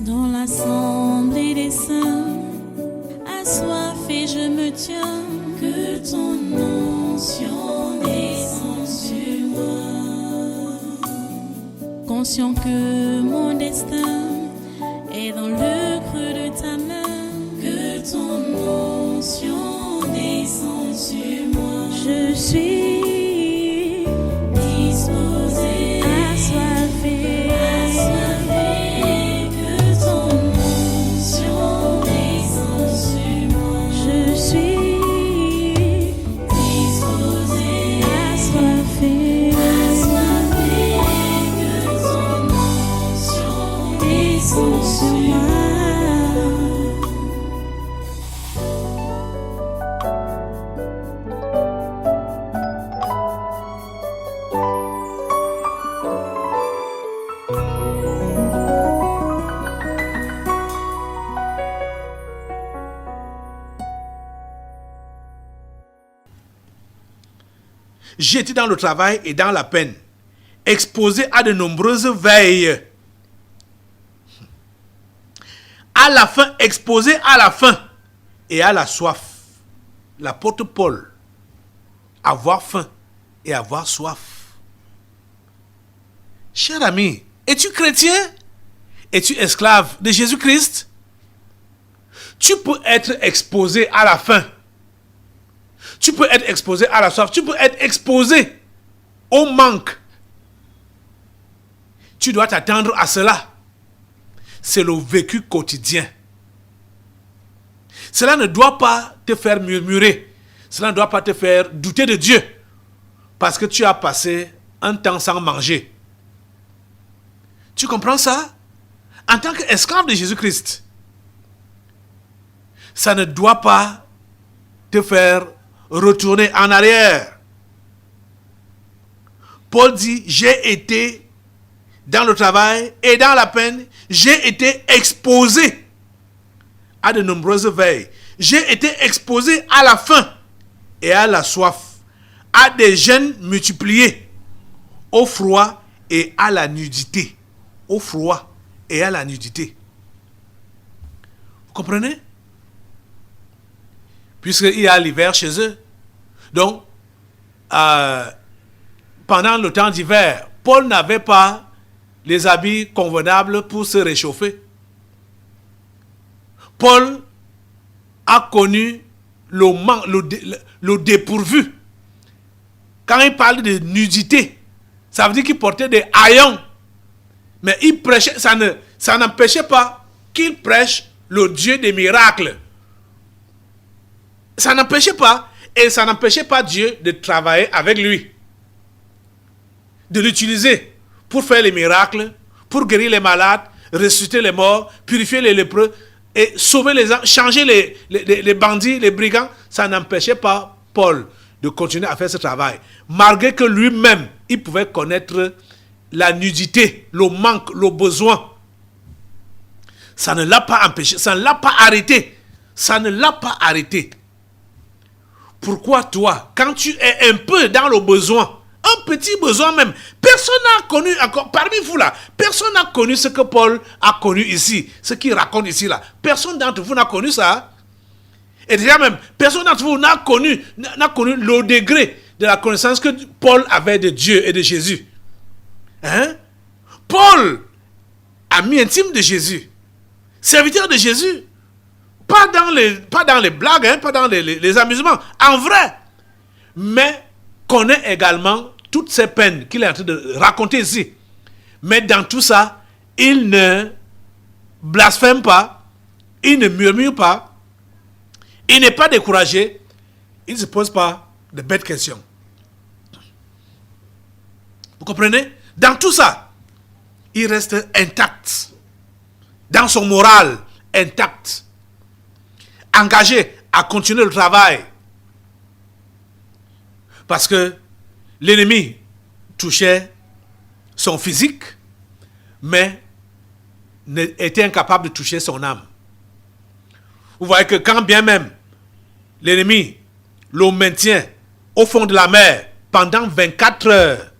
Dans l'assemblée des saints, assoiffé je me tiens, que ton onction descende sur moi. Conscient que mon destin est dans le creux de ta main, que ton onction descende sur moi. Je suis disposé, assoiffé, que ton onction descende sur moi. Je suis disposé, assoiffé, que ton onction descende sur moi. J'étais dans le travail et dans la peine, exposé à de nombreuses veilles. À la fin, exposé à la faim et à la soif. L'apôtre Paul, avoir faim et avoir soif. Cher ami, es-tu chrétien? Es-tu esclave de Jésus-Christ? Tu peux être exposé à la faim. Tu peux être exposé à la soif. Tu peux être exposé au manque. Tu dois t'attendre à cela. C'est le vécu quotidien. Cela ne doit pas te faire murmurer. Cela ne doit pas te faire douter de Dieu. Parce que tu as passé un temps sans manger. Tu comprends ça? En tant qu'esclave de Jésus-Christ, ça ne doit pas te faire retourner en arrière. Paul dit, j'ai été dans le travail et dans la peine, j'ai été exposé à de nombreuses veilles. J'ai été exposé à la faim et à la soif, à des jeûnes multipliés, au froid et à la nudité. Au froid et à la nudité. Vous comprenez? Puisqu'il y a l'hiver chez eux. Donc, pendant le temps d'hiver, Paul n'avait pas les habits convenables pour se réchauffer. Paul a connu le dépourvu. Quand il parle de nudité, ça veut dire qu'il portait des haillons. Mais il prêchait, ça n'empêchait pas qu'il prêche le Dieu des miracles. Ça n'empêchait pas, et ça n'empêchait pas Dieu de travailler avec lui. De l'utiliser pour faire les miracles, pour guérir les malades, ressusciter les morts, purifier les lépreux, et sauver les gens, changer les bandits, les brigands. Ça n'empêchait pas Paul de continuer à faire ce travail. Malgré que lui-même, il pouvait connaître la nudité, le manque, le besoin. Ça ne l'a pas empêché, ça ne l'a pas arrêté. Ça ne l'a pas arrêté. Pourquoi toi, quand tu es un peu dans le besoin, un petit besoin même, personne n'a connu encore, parmi vous là, personne n'a connu ce que Paul a connu ici, ce qu'il raconte ici là. Personne d'entre vous n'a connu ça. Et déjà même, personne d'entre vous n'a connu le degré de la connaissance que Paul avait de Dieu et de Jésus. Hein? Paul, ami intime de Jésus, serviteur de Jésus, pas dans les blagues, hein, pas dans les amusements, en vrai, mais connaît également toutes ces peines qu'il est en train de raconter ici. Mais dans tout ça, il ne blasphème pas, il ne murmure pas, il n'est pas découragé, il ne se pose pas de bêtes questions. Vous comprenez? Dans tout ça, il reste intact. Dans son moral, intact. Engagé à continuer le travail. Parce que l'ennemi touchait son physique, mais était incapable de toucher son âme. Vous voyez que quand bien même l'ennemi le maintient au fond de la mer pendant 24 heures,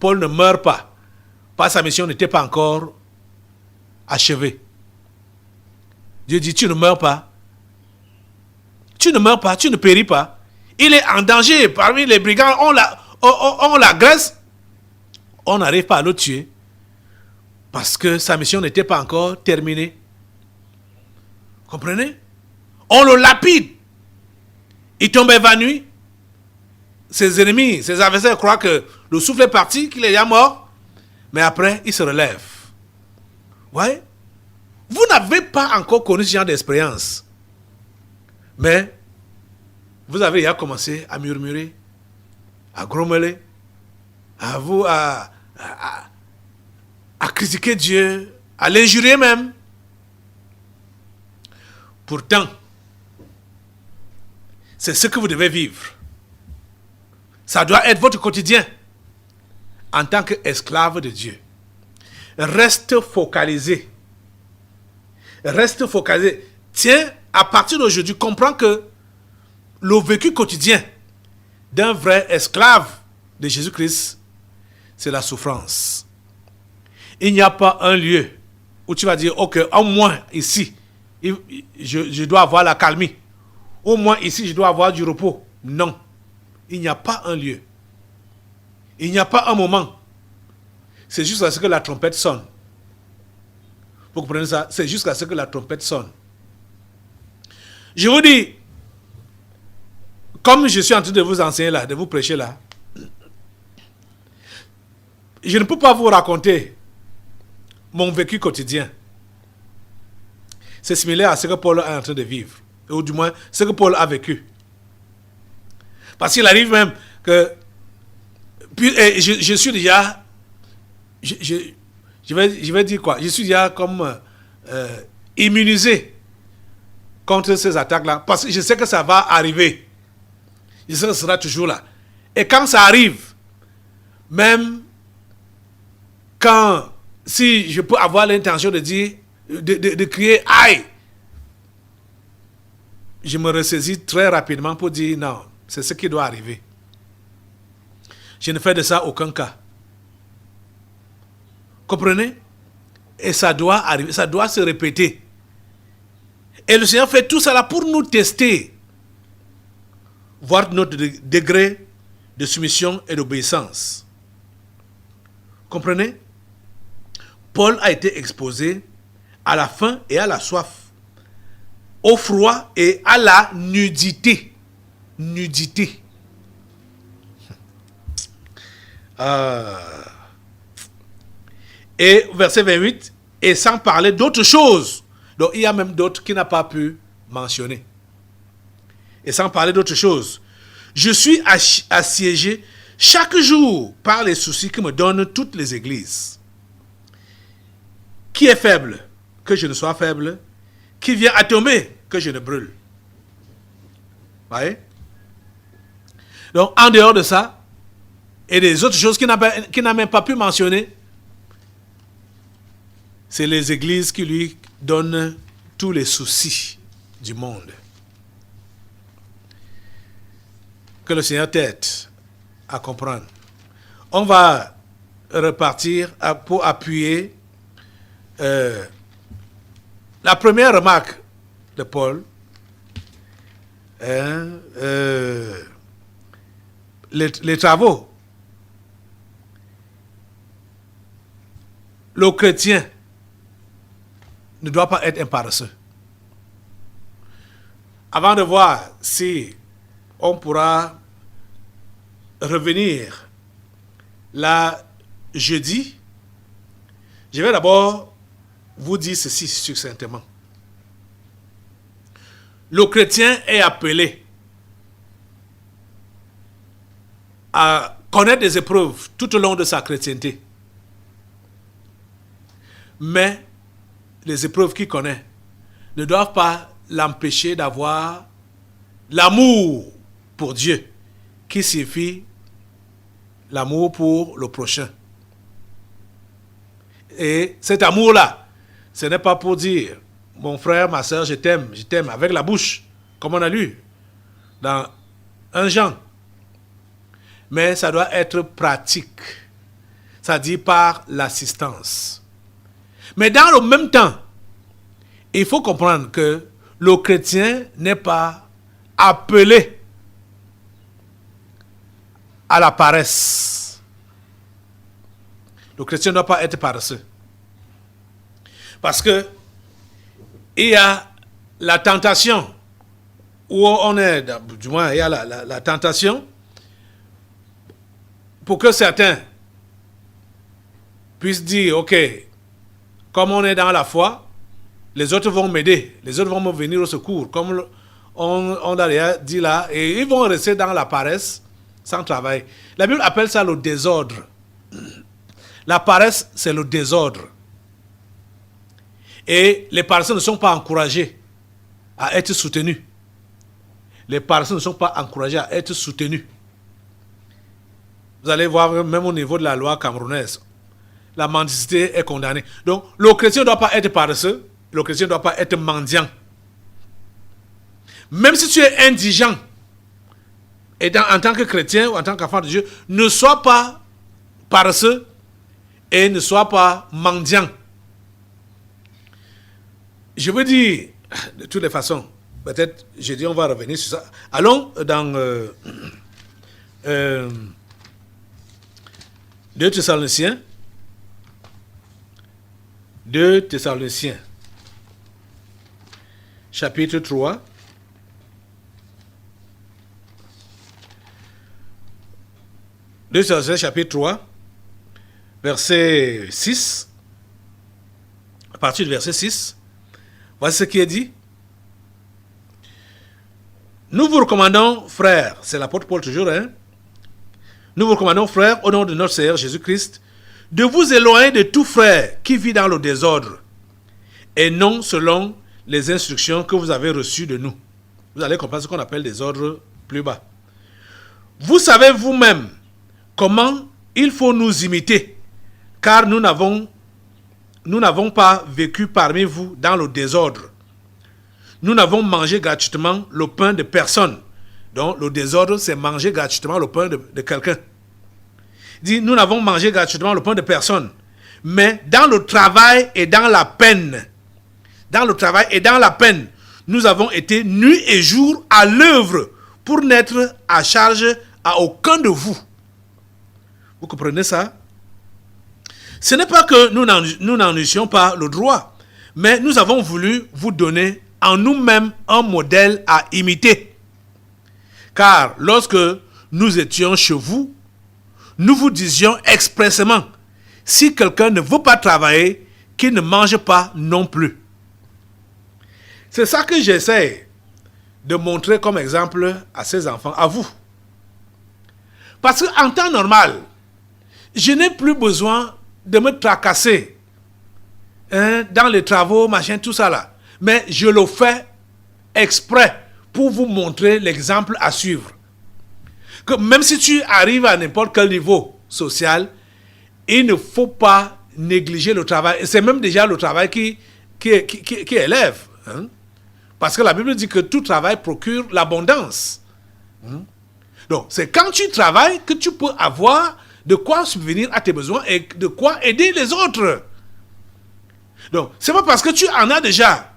Paul ne meurt pas. Parce que sa mission n'était pas encore achevé. Dieu dit, tu ne meurs pas. Tu ne meurs pas, tu ne péris pas. Il est en danger parmi les brigands. On l'agresse. On n'arrive pas à le tuer. Parce que sa mission n'était pas encore terminée. Comprenez? On le lapide. Il tombe évanoui. Ses ennemis, ses adversaires croient que le souffle est parti, qu'il est déjà mort. Mais après, il se relève. Vous voyez? Vous n'avez pas encore connu ce genre d'expérience. Mais vous avez déjà commencé à murmurer, à grommeler, à critiquer Dieu, à l'injurier même. Pourtant, c'est ce que vous devez vivre. Ça doit être votre quotidien en tant qu'esclave de Dieu. Reste focalisé. Reste focalisé. Tiens, à partir d'aujourd'hui, comprends que le vécu quotidien d'un vrai esclave de Jésus-Christ, c'est la souffrance. Il n'y a pas un lieu où tu vas dire, ok, au moins ici, je dois avoir la calmie. Au moins ici, je dois avoir du repos. Non. Il n'y a pas un lieu. Il n'y a pas un moment. C'est jusqu'à ce que la trompette sonne. Vous comprenez ça? C'est jusqu'à ce que la trompette sonne. Je vous dis, comme je suis en train de vous enseigner là, de vous prêcher là, je ne peux pas vous raconter mon vécu quotidien. C'est similaire à ce que Paul est en train de vivre. Ou du moins, ce que Paul a vécu. Parce qu'il arrive même que... Puis, je suis déjà... Je vais dire quoi? Je suis déjà comme immunisé contre ces attaques-là. Parce que je sais que ça va arriver. Je sais que ça sera toujours là. Et quand ça arrive, même quand... Si je peux avoir l'intention de dire... De crier « Aïe !» je me ressaisis très rapidement pour dire « Non, c'est ce qui doit arriver. » Je ne fais de ça aucun cas. Comprenez? Et ça doit arriver, ça doit se répéter. Et le Seigneur fait tout ça là pour nous tester, voir notre degré de soumission et d'obéissance. Comprenez? Paul a été exposé à la faim et à la soif, au froid et à la nudité. Nudité. Et verset 28, et sans parler d'autres choses. Donc il y a même d'autres qu'il n'a pas pu mentionner. Et sans parler d'autres choses. Je suis assiégé chaque jour par les soucis que me donnent toutes les églises. Qui est faible? Que je ne sois faible. Qui vient à tomber? Que je ne brûle. Vous voyez? Donc en dehors de ça, et des autres choses qu'il n'a même pas pu mentionner, c'est les églises qui lui donnent tous les soucis du monde. Que le Seigneur t'aide à comprendre. On va repartir pour appuyer la première remarque de Paul. Les travaux. Le chrétien ne doit pas être un paresseux. Avant de voir si on pourra revenir là jeudi, je vais d'abord vous dire ceci succinctement. Le chrétien est appelé à connaître des épreuves tout au long de sa chrétienté. Mais les épreuves qu'il connaît ne doivent pas l'empêcher d'avoir l'amour pour Dieu, qui signifie l'amour pour le prochain. Et cet amour-là, ce n'est pas pour dire « Mon frère, ma soeur, je t'aime » avec la bouche, comme on a lu dans 1 Jean. Mais ça doit être pratique, c'est-à-dire par l'assistance. Mais dans le même temps, il faut comprendre que le chrétien n'est pas appelé à la paresse. Le chrétien ne doit pas être paresseux. Parce que il y a la tentation, où on est, du moins il y a la tentation, pour que certains puissent dire, ok, comme on est dans la foi, les autres vont m'aider, les autres vont me venir au secours, comme on a déjà dit là, et ils vont rester dans la paresse sans travail. La Bible appelle ça le désordre. La paresse, c'est le désordre. Et les paresseux ne sont pas encouragés à être soutenus. Les paresseux ne sont pas encouragés à être soutenus. Vous allez voir, même au niveau de la loi camerounaise, la mendicité est condamnée. Donc, le chrétien ne doit pas être paresseux, le chrétien ne doit pas être mendiant. Même si tu es indigent, et en tant que chrétien ou en tant qu'enfant de Dieu, ne sois pas paresseux et ne sois pas mendiant. Je veux dire, de toutes les façons, peut-être, je dis, on va revenir sur ça. Allons dans 2 Thessaloniciens. 2 Thessaloniciens, chapitre 3. Chapitre 3, verset 6. À partir du verset 6, voici ce qui est dit. Nous vous recommandons, frères, c'est l'apôtre Paul toujours, nous vous recommandons, frères, au nom de notre Seigneur Jésus-Christ, de vous éloigner de tout frère qui vit dans le désordre, et non selon les instructions que vous avez reçues de nous. Vous allez comprendre ce qu'on appelle des ordres plus bas. Vous savez vous-même comment il faut nous imiter, car nous n'avons pas vécu parmi vous dans le désordre. Nous n'avons mangé gratuitement le pain de personne. Donc, le désordre, c'est manger gratuitement le pain de quelqu'un. Il dit, nous n'avons mangé gratuitement le pain de personne. Mais dans le travail et dans la peine, nous avons été nuit et jour à l'œuvre pour n'être à charge à aucun de vous. Vous comprenez ça? Ce n'est pas que nous n'en eussions pas le droit, mais nous avons voulu vous donner en nous-mêmes un modèle à imiter. Car lorsque nous étions chez vous, nous vous disions expressément, si quelqu'un ne veut pas travailler, qu'il ne mange pas non plus. C'est ça que j'essaie de montrer comme exemple à ces enfants, à vous. Parce qu'en temps normal, je n'ai plus besoin de me tracasser dans les travaux, machin, tout ça là. Mais je le fais exprès pour vous montrer l'exemple à suivre. Que même si tu arrives à n'importe quel niveau social, il ne faut pas négliger le travail. Et c'est même déjà le travail qui élève. Parce que la Bible dit que tout travail procure l'abondance. Donc, c'est quand tu travailles que tu peux avoir de quoi subvenir à tes besoins et de quoi aider les autres. Donc, c'est pas parce que tu en as déjà,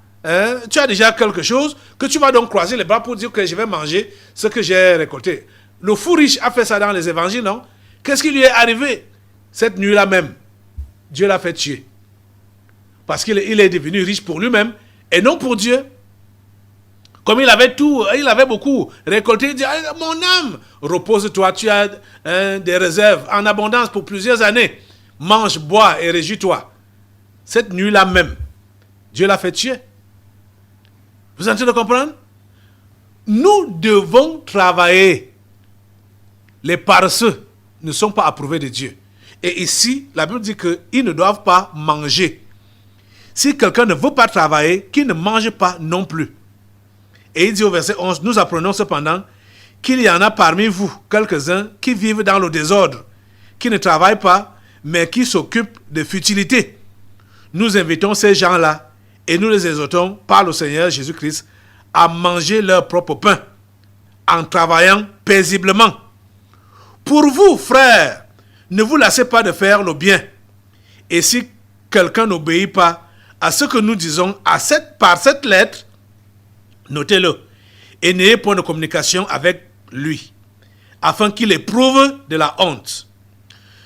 tu as déjà quelque chose, que tu vas donc croiser les bras pour dire que je vais manger ce que j'ai récolté. Le fou riche a fait ça dans les évangiles, non? Qu'est-ce qui lui est arrivé? Cette nuit-là même, Dieu l'a fait tuer. Parce qu'il est devenu riche pour lui-même et non pour Dieu. Comme il avait beaucoup récolté, il dit, mon âme, repose-toi, tu as des réserves en abondance pour plusieurs années. Mange, bois et réjouis-toi. Cette nuit-là même, Dieu l'a fait tuer. Vous êtes en train de comprendre? Nous devons travailler. Les paresseux ne sont pas approuvés de Dieu. Et ici, la Bible dit qu'ils ne doivent pas manger. Si quelqu'un ne veut pas travailler, qu'il ne mange pas non plus. Et il dit au verset 11, nous apprenons cependant qu'il y en a parmi vous quelques-uns qui vivent dans le désordre, qui ne travaillent pas, mais qui s'occupent de futilités. Nous invitons ces gens-là et nous les exhortons par le Seigneur Jésus-Christ à manger leur propre pain en travaillant paisiblement. Pour vous, frères, ne vous lassez pas de faire le bien. Et si quelqu'un n'obéit pas à ce que nous disons par cette lettre, notez-le, et n'ayez point de communication avec lui, afin qu'il éprouve de la honte.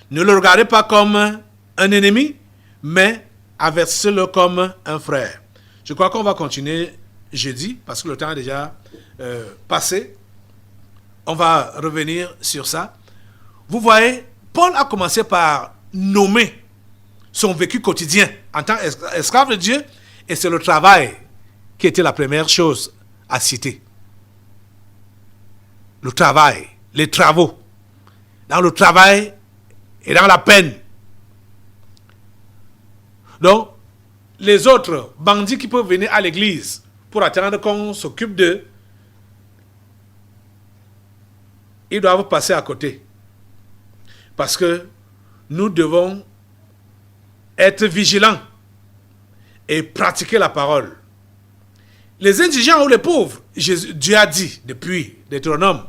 Ne le regardez pas comme un ennemi, mais avertissez-le comme un frère. Je crois qu'on va continuer jeudi, parce que le temps est déjà passé. On va revenir sur ça. Vous voyez, Paul a commencé par nommer son vécu quotidien en tant qu'esclave de Dieu, et c'est le travail qui était la première chose à citer. Le travail, les travaux. Dans le travail et dans la peine. Donc, les autres bandits qui peuvent venir à l'église pour attendre qu'on s'occupe d'eux, ils doivent passer à côté. Parce que nous devons être vigilants et pratiquer la parole. Les indigents ou les pauvres, Dieu a dit depuis Deutéronome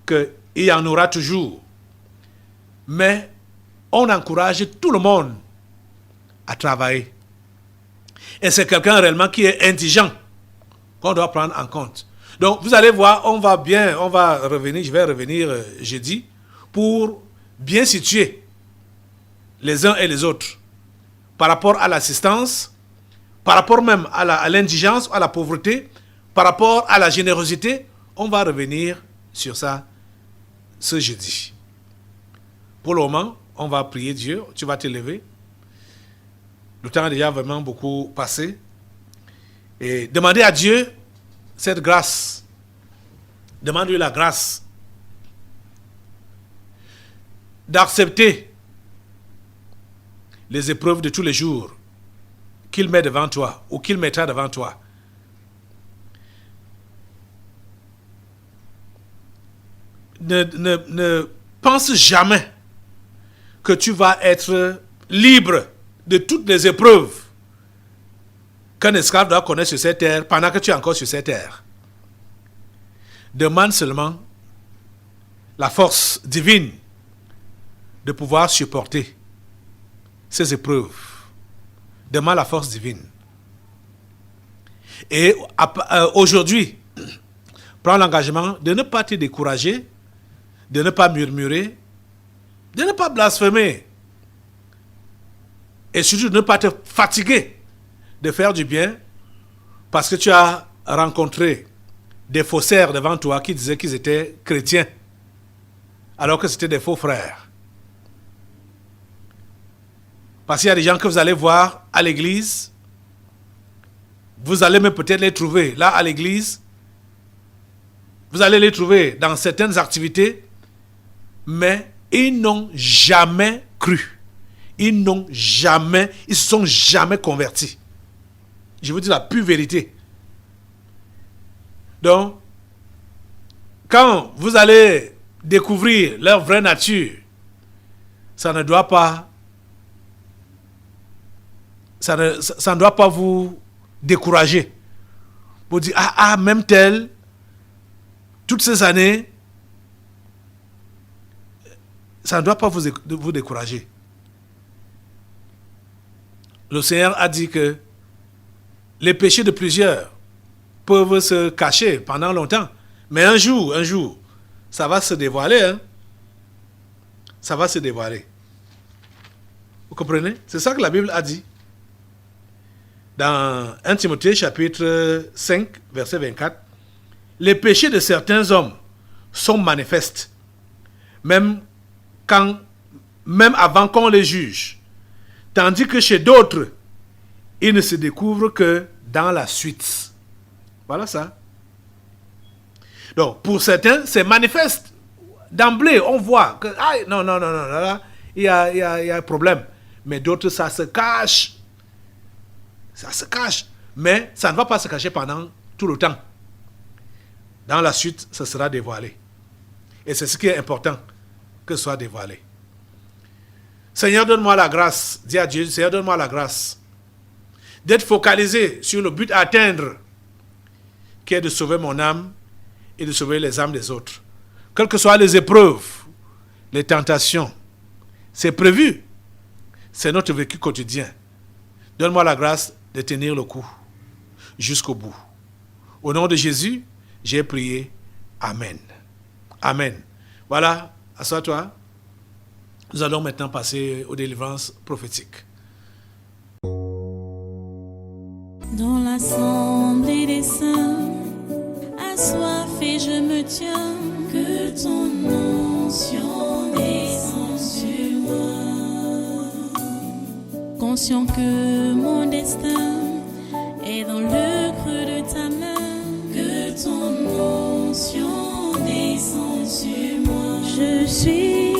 qu'il y en aura toujours. Mais on encourage tout le monde à travailler. Et c'est quelqu'un réellement qui est indigent qu'on doit prendre en compte. Donc vous allez voir, je vais revenir jeudi pour bien situer les uns et les autres par rapport à l'assistance, par rapport même à l'indigence, à la pauvreté, par rapport à la générosité. On va revenir sur ça ce jeudi. Pour le moment, on va prier Dieu. Tu vas te lever. Le temps a déjà vraiment beaucoup passé. Et demander à Dieu cette grâce. Demande-lui la grâce d'accepter les épreuves de tous les jours qu'il met devant toi ou qu'il mettra devant toi. Ne pense jamais que tu vas être libre de toutes les épreuves qu'un esclave doit connaître sur cette terre pendant que tu es encore sur cette terre. Demande seulement la force divine de pouvoir supporter ces épreuves. Demande la force divine. Et aujourd'hui, prends l'engagement de ne pas te décourager, de ne pas murmurer, de ne pas blasphémer. Et surtout de ne pas te fatiguer de faire du bien parce que tu as rencontré des faussaires devant toi qui disaient qu'ils étaient chrétiens alors que c'était des faux frères. Parce qu'il y a des gens que vous allez voir à l'église, vous allez même peut-être les trouver là à l'église, vous allez les trouver dans certaines activités, mais ils n'ont jamais cru. Ils se sont jamais convertis. Je vous dis la pure vérité. Donc, quand vous allez découvrir leur vraie nature, ça ne doit pas vous décourager. Vous dire, même tel, toutes ces années, ça ne doit pas vous décourager. Le Seigneur a dit que les péchés de plusieurs peuvent se cacher pendant longtemps. Mais un jour, ça va se dévoiler. Hein? Ça va se dévoiler. Vous comprenez? C'est ça que la Bible a dit. Dans 1 Timothée chapitre 5, verset 24, les péchés de certains hommes sont manifestes, même avant qu'on les juge. Tandis que chez d'autres, ils ne se découvrent que dans la suite. Voilà ça. Donc, pour certains, c'est manifeste. D'emblée, on voit que, non, là, il y a un problème. Mais d'autres, ça se cache. Ça se cache. Mais ça ne va pas se cacher pendant tout le temps. Dans la suite, ça sera dévoilé. Et c'est ce qui est important, que ce soit dévoilé. Seigneur, donne-moi la grâce. Dis à Dieu, Seigneur, donne-moi la grâce d'être focalisé sur le but à atteindre, qui est de sauver mon âme et de sauver les âmes des autres. Quelles que soient les épreuves, les tentations, c'est prévu. C'est notre vécu quotidien. Donne-moi la grâce de tenir le coup jusqu'au bout. Au nom de Jésus, j'ai prié. Amen. Amen. Voilà, assois-toi. Nous allons maintenant passer aux délivrances prophétiques. Dans l'assemblée des saints, assoiffé je me tiens, que ton onction descende sur moi. Conscient que mon destin est dans le creux de ta main, que ton onction descende sur moi. Je suis